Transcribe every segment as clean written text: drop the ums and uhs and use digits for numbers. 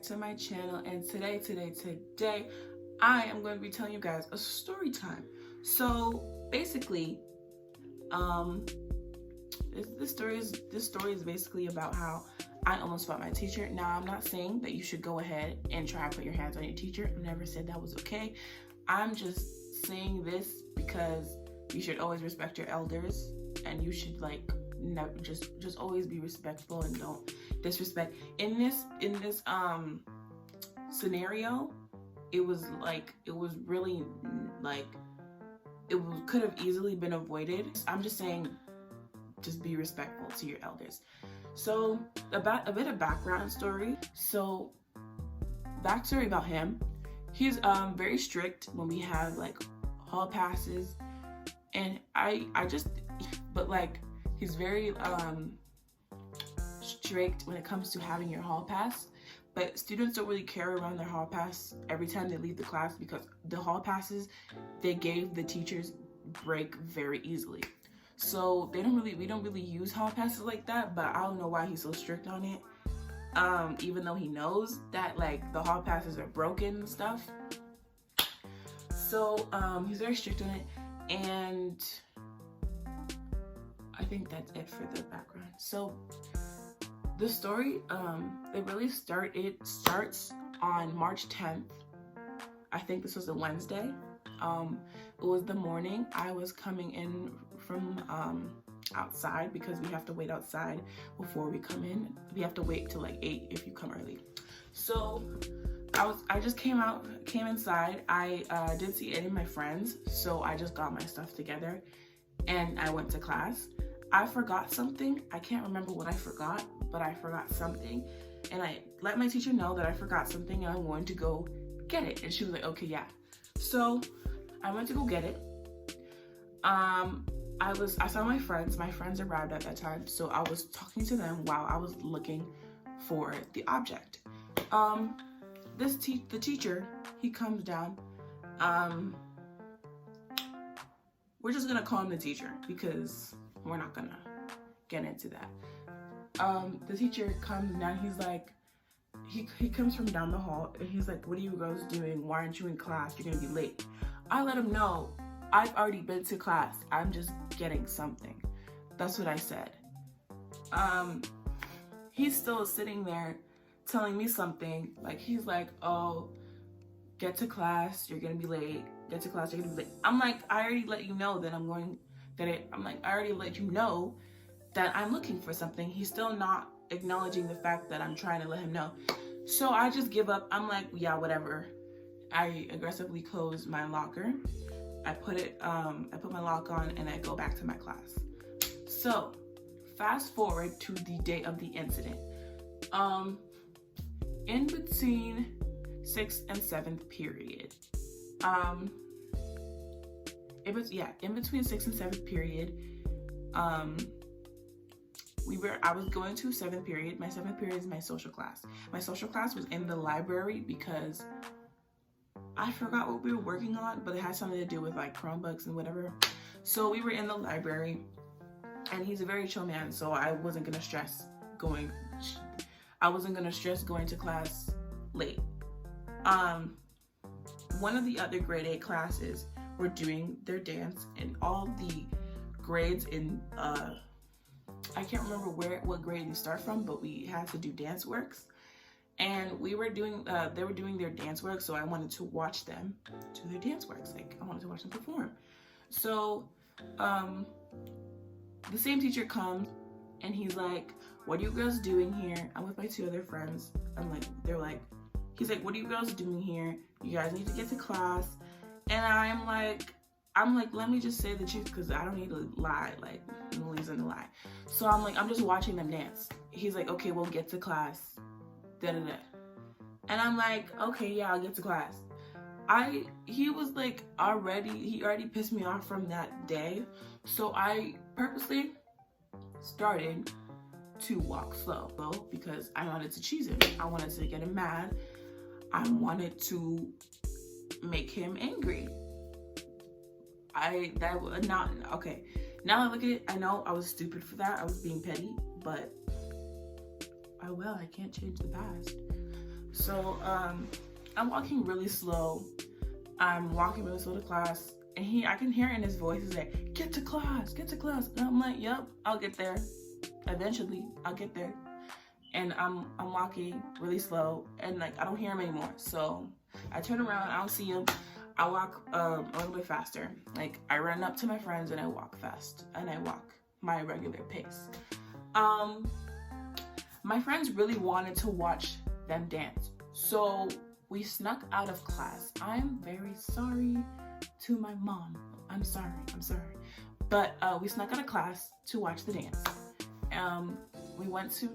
to my channel, and today I am going to be telling you guys a story time. So basically, this story is basically about how I almost fought my teacher. Now, I'm not saying that you should go ahead and try to put your hands on your teacher. I never said that was okay. I'm just saying this because you should always respect your elders, and you should never just always be respectful and don't disrespect. In this scenario, it could have easily been avoided. I'm just saying, just be respectful to your elders. So about a bit of background story. So backstory about him: he's very strict when we have hall passes, and he's very strict when it comes to having your hall pass. But students don't really carry around their hall pass every time they leave the class, because the hall passes they gave the teachers break very easily. So we don't really use hall passes like that. But I don't know why he's so strict on it. Even though he knows that the hall passes are broken and stuff. So he's very strict on it, and I think that's it for the background. So the story, it starts on March 10th. I think this was a Wednesday. It was the morning. I was coming in from outside, because we have to wait outside before we come in. We have to wait till 8 if you come early. So I just came inside. I didn't see any of my friends, so I just got my stuff together and I went to class. I forgot something. I can't remember what I forgot, but I forgot something, and I let my teacher know that I forgot something and I wanted to go get it, and she was like, okay, yeah. So I went to go get it. I saw my friends. My friends arrived at that time, so I was talking to them while I was looking for the object. The teacher, he comes down. We're just gonna call him the teacher because we're not gonna get into that. The teacher comes down. He's like, he comes from down the hall, and he's like, what are you girls doing? Why aren't you in class? You're gonna be late. I let him know, I've already been to class. I'm just getting something. That's what I said. He's still sitting there telling me something. He's like, oh, get to class, you're gonna be late. Get to class, you're gonna be late. I'm like, I already let you know that I already let you know that I'm looking for something. He's still not acknowledging the fact that I'm trying to let him know. So I just give up. I'm like, yeah, whatever. I aggressively close my locker. I put my lock on, and I go back to my class. So fast forward to the day of the incident. In between 6th and 7th period. In between 6th and 7th period, I was going to 7th period. My 7th period is my social class. My social class was in the library because I forgot what we were working on, but it had something to do with Chromebooks and whatever. So we were in the library, and he's a very chill man, so I wasn't gonna stress going to class late. One of the other grade 8 classes were doing their dance, and all the grades in I can't remember what grade we start from, but we had to do dance works, and they were doing their dance work, so I wanted to watch them do their dance works. I wanted to watch them perform. So the same teacher comes, and he's like, what are you girls doing here? I'm with my 2 other friends. He's like, what are you girls doing here? You guys need to get to class. And I'm like, let me just say the truth, because I don't need to lie, no reason to lie. So I'm like, I'm just watching them dance. He's like, okay, we'll get to class. Da-da-da. And I'm like, okay, yeah, I'll get to class. He already pissed me off from that day. So I purposely started to walk slow, because I wanted to cheese him. I wanted to get him mad. I wanted to make him angry. Okay. Now I look at it, I know I was stupid for that. I was being petty, but I can't change the past. So I'm walking really slow. I'm walking really slow to class, and I can hear in his voice, he's like, get to class, get to class. And I'm like, yep, I'll get there. Eventually, I'll get there. And I'm walking really slow, and like I don't hear him anymore. So I turn around, I don't see him. I walk a little bit faster. Like I run up to my friends and I walk fast, and I walk my regular pace. My friends really wanted to watch them dance, so we snuck out of class. I'm very sorry to my mom. I'm sorry. But we snuck out of class to watch the dance. We went to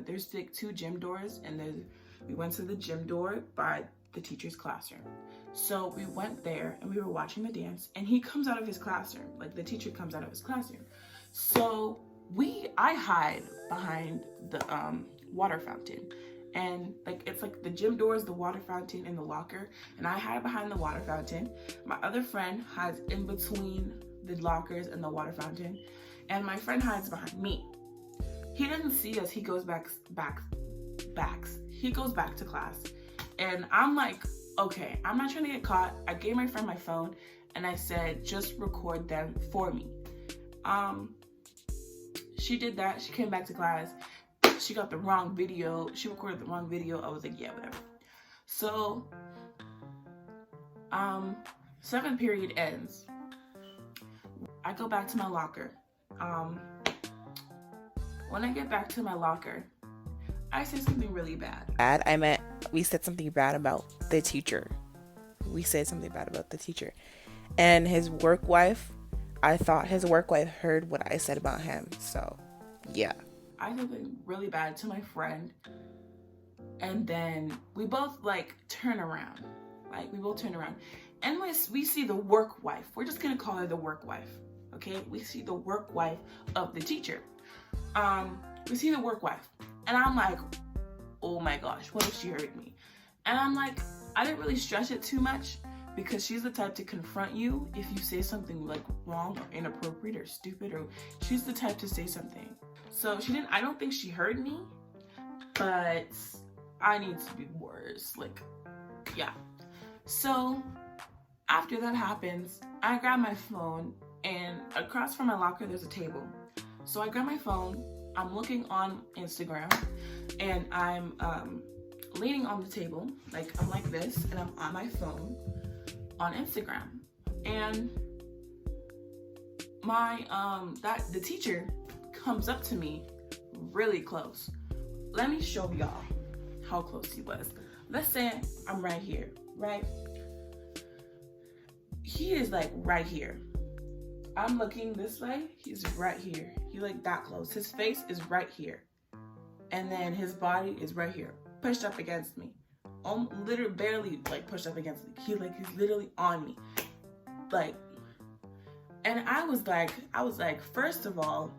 there's like 2 gym doors, and we went to the gym door by the teacher's classroom. So we went there and we were watching the dance, and he comes out of his classroom, like the teacher comes out of his classroom. So I hide behind the water fountain, and like it's like the gym doors, the water fountain, and the locker, and I hide behind the water fountain. My other friend hides in between the lockers and the water fountain, and my friend hides behind me. He doesn't see us. He goes back to class, and I'm like, okay, I'm not trying to get caught. I gave my friend my phone, and I said, just record them for me. She did that. She came back to class. She got the wrong video. She recorded the wrong video. I was like, yeah, whatever. So, 7th period ends. I go back to my locker. When I get back to my locker, I say something really bad. I meant we said something bad about the teacher. And his work wife, I thought his work wife heard what I said about him. So, yeah. I said something really bad to my friend. And then we both like turn around. And we see the work wife. We're just going to call her the work wife. Okay? We see the work wife of the teacher. We see the work wife, and I'm like, oh my gosh, what if she heard me? And I'm like, I didn't really stress it too much, because she's the type to confront you if you say something like wrong or inappropriate or stupid, or she's the type to say something. So I don't think she heard me, but I need to be worse. Like, yeah. So after that happens, I grab my phone, and across from my locker, there's a table. So I grab my phone, I'm looking on Instagram, and I'm leaning on the table, like I'm like this, and I'm on my phone on Instagram. And the teacher comes up to me really close. Let me show y'all how close he was. Let's say I'm right here, right? He is like right here. I'm looking this way, he's right here. He's like that close. His face is right here. And then his body is right here, pushed up against me. Literally barely like pushed up against me. He's literally on me. Like, and I was like, first of all,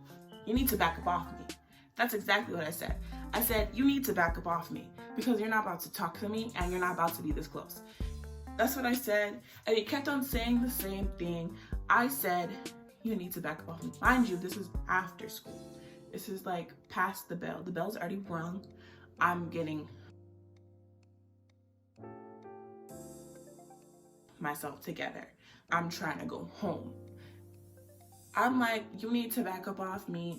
you need to back up off me. That's exactly what I said. I said, you need to back up off me, because you're not about to talk to me and you're not about to be this close. That's what I said. And he kept on saying the same thing. I said, you need to back up off me. Mind you, this is after school. This is like past the bell. The bell's already rung. I'm getting myself together. I'm trying to go home. I'm like, you need to back up off me.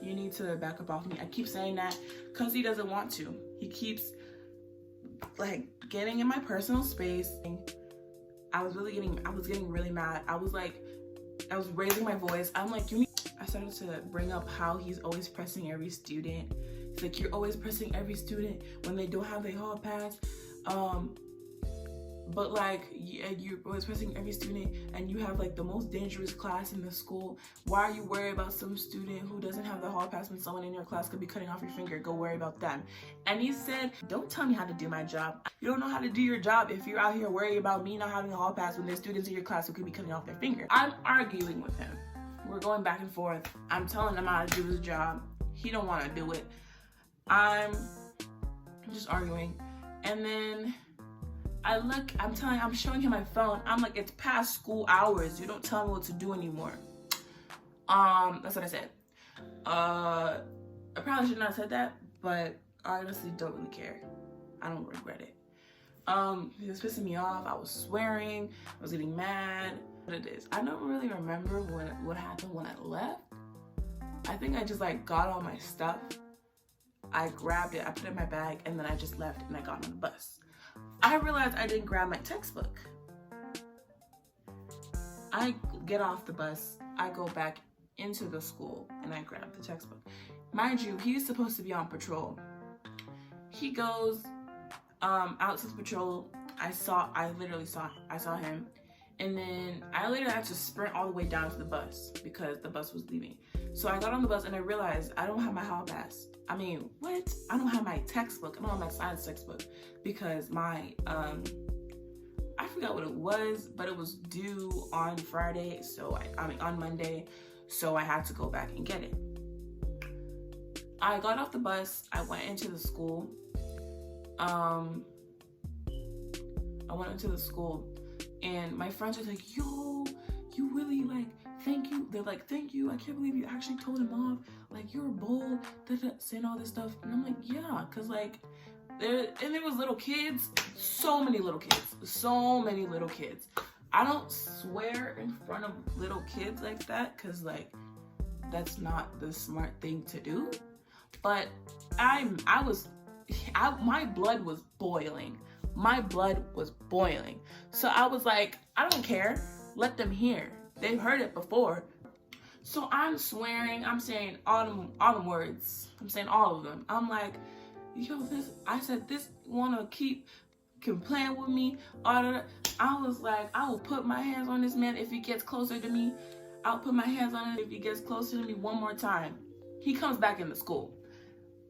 You need to back up off me. I keep saying that because he doesn't want to. He keeps like getting in my personal space. I was getting really mad. I was raising my voice. I'm like, I started to bring up how he's always pressing every student. It's like, you're always pressing every student when they don't have a hall pass. But like, you're always pressing every student, and you have like the most dangerous class in the school. Why are you worried about some student who doesn't have the hall pass when someone in your class could be cutting off your finger? Go worry about them. And he said, don't tell me how to do my job. You don't know how to do your job if you're out here worrying about me not having a hall pass when there's students in your class who could be cutting off their finger. I'm arguing with him. We're going back and forth. I'm telling him how to do his job. He don't want to do it. I'm just arguing. And then I'm showing him my phone. I'm like, it's past school hours. You don't tell me what to do anymore. That's what I said. I probably should not have said that, but I honestly don't really care. I don't regret it. He was pissing me off. I was swearing. I was getting mad. What it is, I don't really remember what happened when I left. I think I just like got all my stuff. I grabbed it, I put it in my bag, and then I just left and I got on the bus. I realized I didn't grab my textbook. I get off the bus, I go back into the school, and I grab the textbook. Mind you, he's supposed to be on patrol. He goes out to the patrol. I saw him, and then I later had to sprint all the way down to the bus because the bus was leaving. So I got on the bus and I realized I don't have my hall pass. I mean, what? I don't have my textbook. I don't have my science textbook because my I forgot what it was, but it was due on Friday. So on Monday. So I had to go back and get it. I got off the bus. I went into the school. And my friends were like, yo, you really like, thank you. They're like, thank you. I can't believe you actually told him off. Like, you're bold, saying all this stuff. And I'm like, yeah, because like, there was little kids, so many little kids. I don't swear in front of little kids like that because like, that's not the smart thing to do. But my blood was boiling. So I was like, I don't care. Let them hear. They've heard it before. So I'm swearing. I'm saying all them words. I'm saying all of them. I'm like, yo, this wanna keep playing with me. I was like, I will put my hands on this man if he gets closer to me. I'll put my hands on him if he gets closer to me one more time. He comes back into school.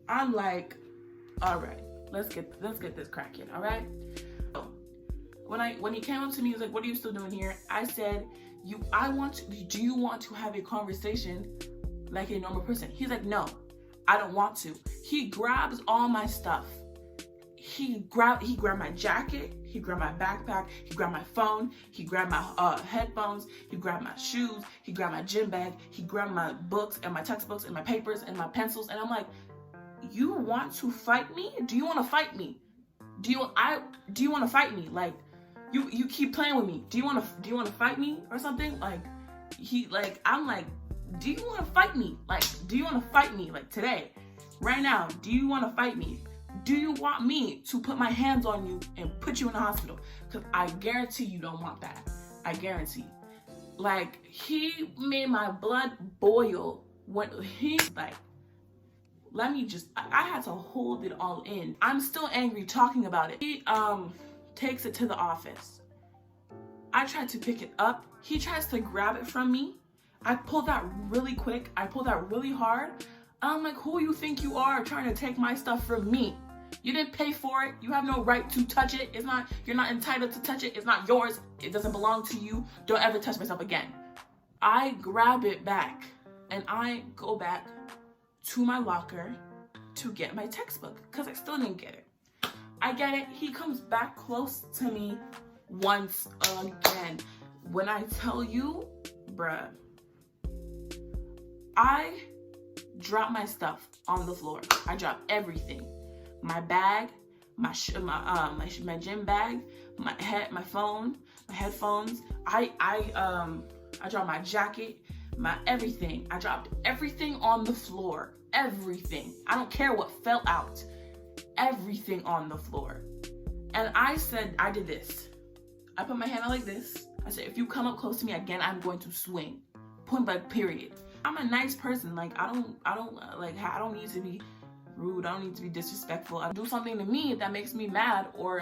I'm like, all right, let's get this cracking, all right? So, when he came up to me, he was like, what are you still doing here? I said, do you want to have a conversation like a normal person? He's like, no, I don't want to. He grabs all my stuff. He grabbed my jacket, he grabbed my backpack, he grabbed my phone, he grabbed my headphones, he grabbed my shoes, he grabbed my gym bag, he grabbed my books and my textbooks and my papers and my pencils. And I'm like, you want to fight me? Do you want to fight me? Do you want to fight me? Like, you keep playing with me. Do you want to fight me or something? Like, I'm like, do you want to fight me? Like, do you want to fight me? Like, today, right now, do you want to fight me? Do you want me to put my hands on you and put you in the hospital? Because I guarantee you don't want that. I guarantee. Like, he made my blood boil when he's like, I had to hold it all in. I'm still angry talking about it. He takes it to the office. I tried to pick it up. He tries to grab it from me. I pulled that really quick. I pulled that really hard. I'm like, who you think you are trying to take my stuff from me? You didn't pay for it. You have no right to touch it. You're not entitled to touch it. It's not yours. It doesn't belong to you. Don't ever touch my stuff again. I grab it back and I go back to my locker to get my textbook because I still didn't get it. I get it. He comes back close to me once again. When I tell you, bruh, I drop my stuff on the floor. I drop everything. My bag, my gym bag, my phone, my headphones. I dropped my jacket, my everything. I dropped everything on the floor. Everything. I don't care what fell out. Everything on the floor. And I said, I did this. I put my hand out like this. I said, if you come up close to me again, I'm going to swing. Point blank, period. I'm a nice person. Like, I don't need to be rude. I don't need to be disrespectful. I do something to me that makes me mad or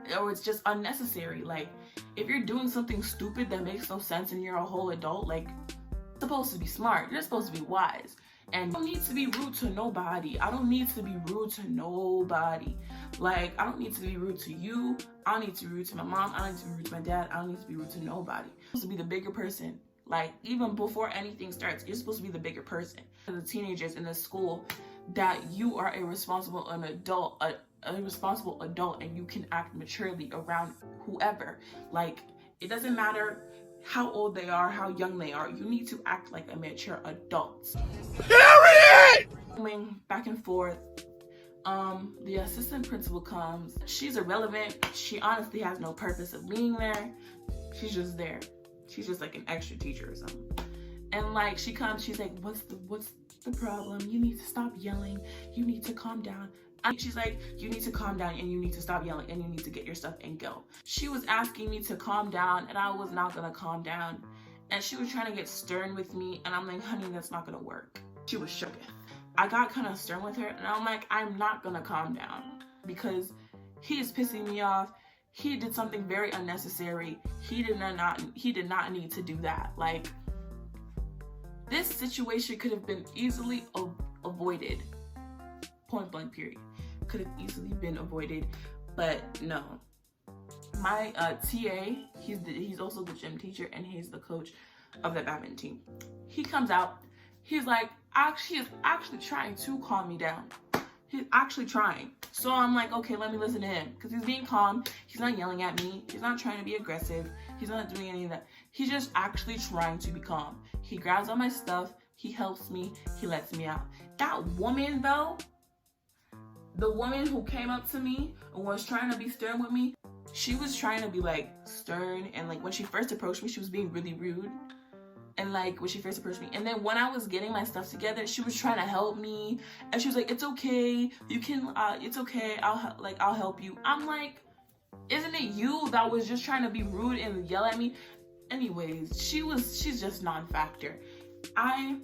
it's just unnecessary. Like, if you're doing something stupid that makes no sense and you're a whole adult, like, you're supposed to be smart. You're supposed to be wise. And I don't need to be rude to nobody. I don't need to be rude to nobody. Like, I don't need to be rude to you. I don't need to be rude to my mom. I don't need to be rude to my dad. I don't need to be rude to nobody. I'm supposed to be the bigger person. Like, even before anything starts, you're supposed to be the bigger person. The teenagers in the school, that you are a responsible adult, and you can act maturely around whoever. Like, it doesn't matter how old they are, how young they are. You need to act like a mature adult. Period! Going back and forth. The assistant principal comes. She's irrelevant. She honestly has no purpose of being there. She's just there. She's just like an extra teacher or something. And like she comes, she's like, what's the problem? You need to stop yelling. You need to calm down. And she's like, you need to calm down and you need to stop yelling and you need to get your stuff and go. She was asking me to calm down and I was not gonna calm down. And she was trying to get stern with me and I'm like, honey, that's not gonna work. She was shook. I got kind of stern with her and I'm like, I'm not gonna calm down because he is pissing me off. He did something very unnecessary. He did not need to do that. Like, this situation could have been easily avoided. Point blank period. Could have easily been avoided, but no. My TA, he's also the gym teacher and he's the coach of the badminton team. He comes out, he's like, he is actually trying to calm me down. He's actually trying. So I'm like, okay, let me listen to him. Because he's being calm. He's not yelling at me. He's not trying to be aggressive. He's not doing any of that. He's just actually trying to be calm. He grabs all my stuff. He helps me. He lets me out. That woman, though, the woman who came up to me and was trying to be stern with me, she was trying to be like stern. And like when she first approached me, she was being really rude. And like when she first approached me, and then when I was getting my stuff together, she was trying to help me, and she was like, "It's okay, you can, it's okay, I'll help you." I'm like, isn't it you that was just trying to be rude and yell at me? Anyways, she's just non-factor. I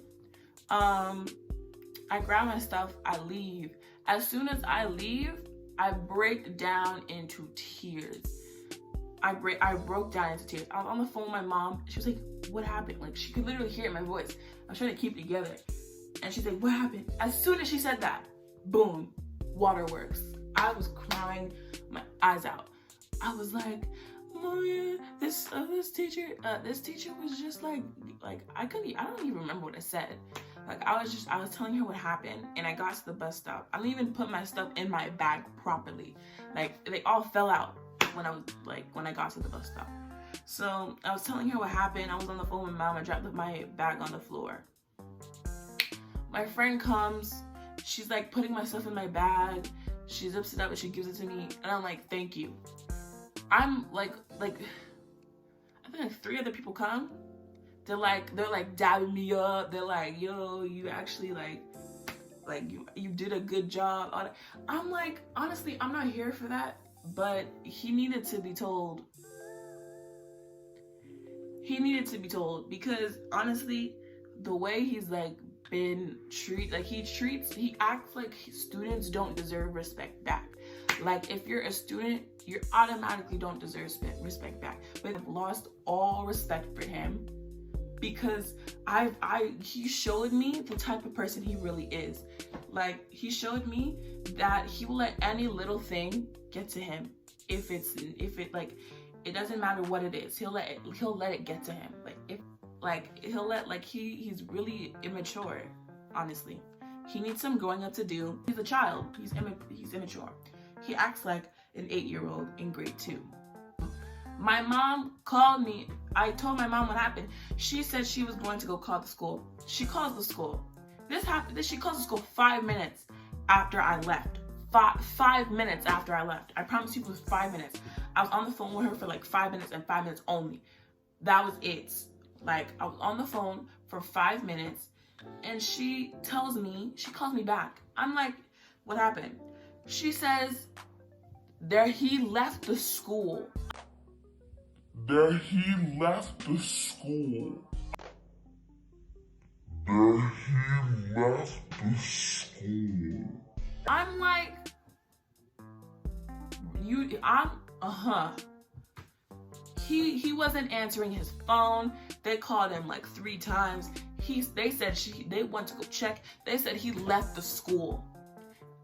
grab my stuff, I leave. As soon as I leave, I break down into tears. I broke down into tears. I was on the phone with my mom. She was like, what happened? Like, she could literally hear it in my voice. I was trying to keep it together. And she's like, what happened? As soon as she said that, boom, waterworks. I was crying my eyes out. I was like, Maria, this teacher was just like I don't even remember what I said. Like I was telling her what happened, and I got to the bus stop. I didn't even put my stuff in my bag properly. Like they all fell out when I got to the bus stop. So I was telling her what happened. I was on the phone with mom. I dropped my bag on the floor. My friend comes. She's like putting my stuff in my bag. She zips it up and she gives it to me. And I'm like, thank you. I'm like I think like 3 other people come. They're like dabbing me up. They're like, yo, you actually like you did a good job. I'm like, honestly, I'm not here for that. But he needed to be told. He needed to be told because honestly, the way he's like been treated, like he acts like students don't deserve respect back. Like if you're a student, you automatically don't deserve respect back. But I've lost all respect for him because he showed me the type of person he really is. Like he showed me that he will let any little thing get to him. If it doesn't matter what it is, he'll let it get to him. He's really immature, honestly. He needs some growing up to do. He's a child. He's immature. He acts like an 8-year-old in grade 2. My mom called me. I told my mom what happened. She said she was going to go call the school. She calls the school. She calls the school 5 minutes after I left. 5 minutes after I left. I promise you it was 5 minutes. I was on the phone with her for like 5 minutes and 5 minutes only. That was it. Like I was on the phone for 5 minutes and she calls me back. I'm like, what happened? She says, he left the school. He left the school. I'm like, He wasn't answering his phone. They called him like 3 times. They went to go check. They said he left the school.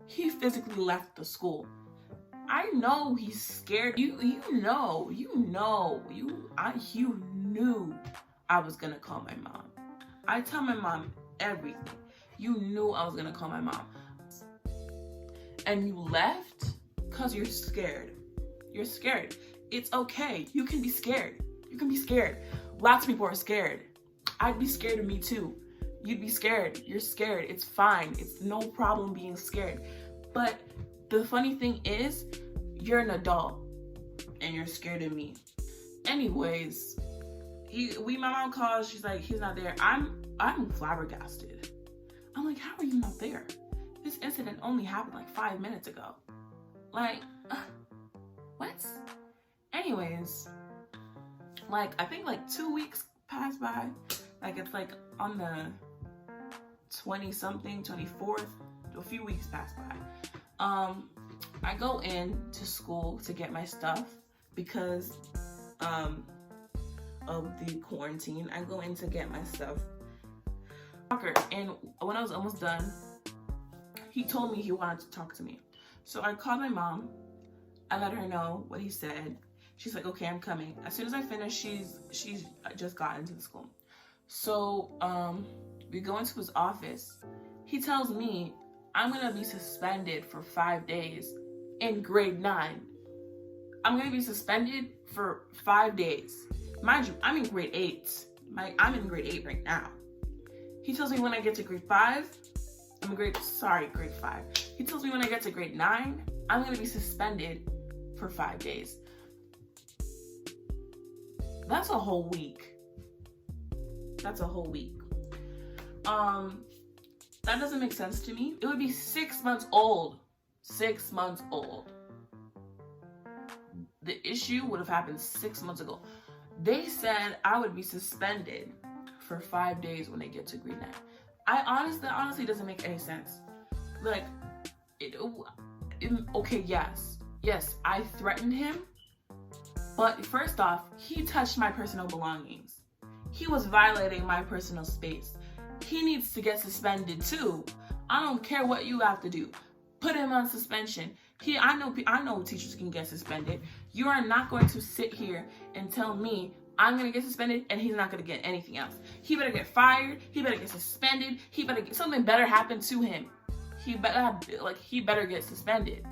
He physically left the school. I know he's scared. You knew I was gonna call my mom. I tell my mom everything. You knew I was gonna call my mom. And you left because you're scared. You're scared. It's okay. You can be scared. Lots of people are scared. I'd be scared of me too. You'd be scared. You're scared. It's fine. It's no problem being scared. But The funny thing is, you're an adult and you're scared of me. Anyways, my mom calls, she's like, he's not there. I'm flabbergasted. I'm like, how are you not there? This incident only happened like 5 minutes ago. Like, what? Anyways, like, I think like 2 weeks passed by. Like, it's like on the 20-something, 24th, a few weeks passed by. I go in to school to get my stuff because of the quarantine. I go in to get my stuff. And when I was almost done, he told me he wanted to talk to me. So I called my mom. I let her know what he said. She's like, okay, I'm coming. As soon as I finish, she's just got into the school. So we go into his office. He tells me I'm gonna be suspended for 5 days in grade 9. I'm gonna be suspended for 5 days. Mind you, I'm in grade 8. I'm in grade 8 right now. He tells me when I get to grade 5, grade 5. He tells me when I get to grade 9, I'm gonna be suspended for 5 days. That's a whole week. That's a whole week. That doesn't make sense to me. It would be 6 months old. 6 months old. The issue would have happened 6 months ago. They said I would be suspended for 5 days when they get to grade 9. That honestly doesn't make any sense. Like, okay, yes, I threatened him, but first off, he touched my personal belongings. He was violating my personal space. He needs to get suspended too. I don't care what you have to do. Put him on suspension. I know teachers can get suspended. You are not going to sit here and tell me I'm gonna get suspended and he's not gonna get anything else. He better get fired. He better get suspended. Something better happen to him. He better get suspended.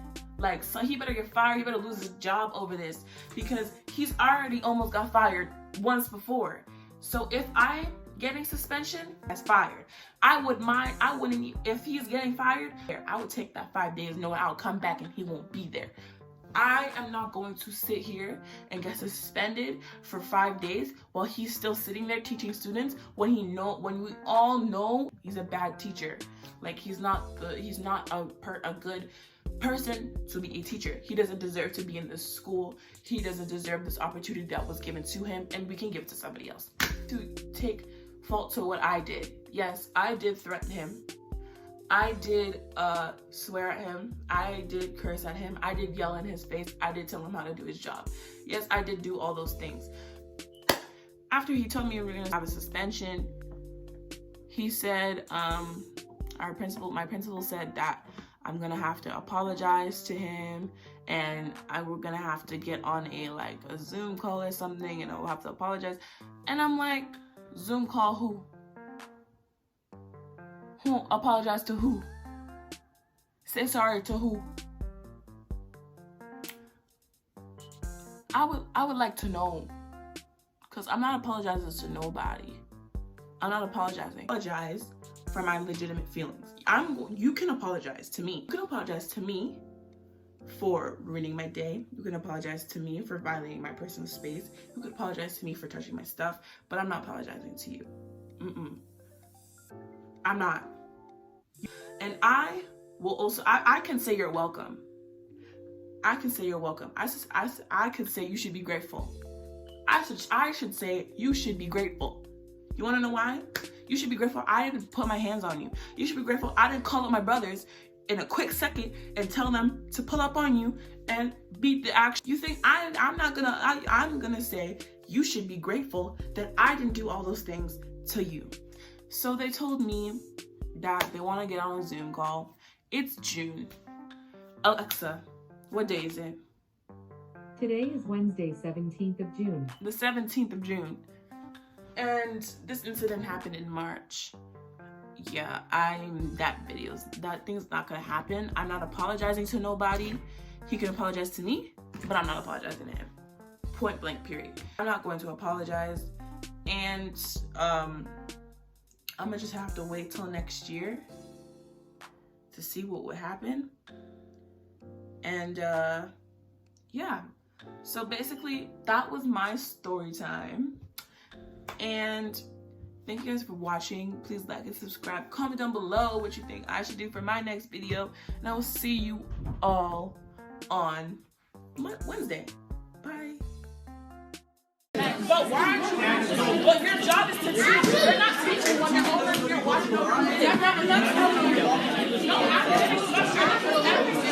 So he better get fired. He better lose his job over this because he's already almost got fired once before. So if I'm getting suspension, that's fired. If he's getting fired, I would take that 5 days knowing I'll come back and he won't be there. I am not going to sit here and get suspended for 5 days while he's still sitting there teaching students when we all know he's a bad teacher. Like, he's not a good person to be a teacher. He doesn't deserve to be in this school. He doesn't deserve this opportunity that was given to him, and we can give it to somebody else. To take fault to what I did. Yes, I did threaten him. I did swear at him. I did curse at him. I did yell in his face. I did tell him how to do his job. Yes, I did do all those things. After he told me we were going to have a suspension, he said, my principal said that I'm going to have to apologize to him and we're going to have to get on a Zoom call or something and I'll have to apologize. And I'm like, Zoom call who? Who? Apologize to who? Say sorry to who? I would like to know, because I'm not apologizing to nobody. I'm not apologizing. I apologize for my legitimate feelings. You can apologize to me. You can apologize to me for ruining my day. You can apologize to me for violating my personal space. You can apologize to me for touching my stuff, but I'm not apologizing to you. I'm not. And I will also, I can say you're welcome. I can say you're welcome. I can say you should be grateful. I should say you should be grateful. You want to know why? You should be grateful I didn't put my hands on you. You should be grateful I didn't call up my brothers in a quick second and tell them to pull up on you and beat the action. You think I'm gonna say you should be grateful that I didn't do all those things to you. So they told me that they want to get on a Zoom call. It's June. Alexa, what day is it? Today is Wednesday, 17th of June. The 17th of June. And this incident happened in March. Yeah, that thing's not gonna happen. I'm not apologizing to nobody. He can apologize to me, but I'm not apologizing to him. Point blank, period. I'm not going to apologize. And I'm gonna just have to wait till next year to see what would happen. And yeah, so basically that was my story time. And thank you guys for watching. Please like and subscribe. Comment down below what you think I should do for my next video. And I will see you all on Wednesday. Bye. But why aren't you actually? But your job is to teach. You're not teaching when you're over here watching over. You're not.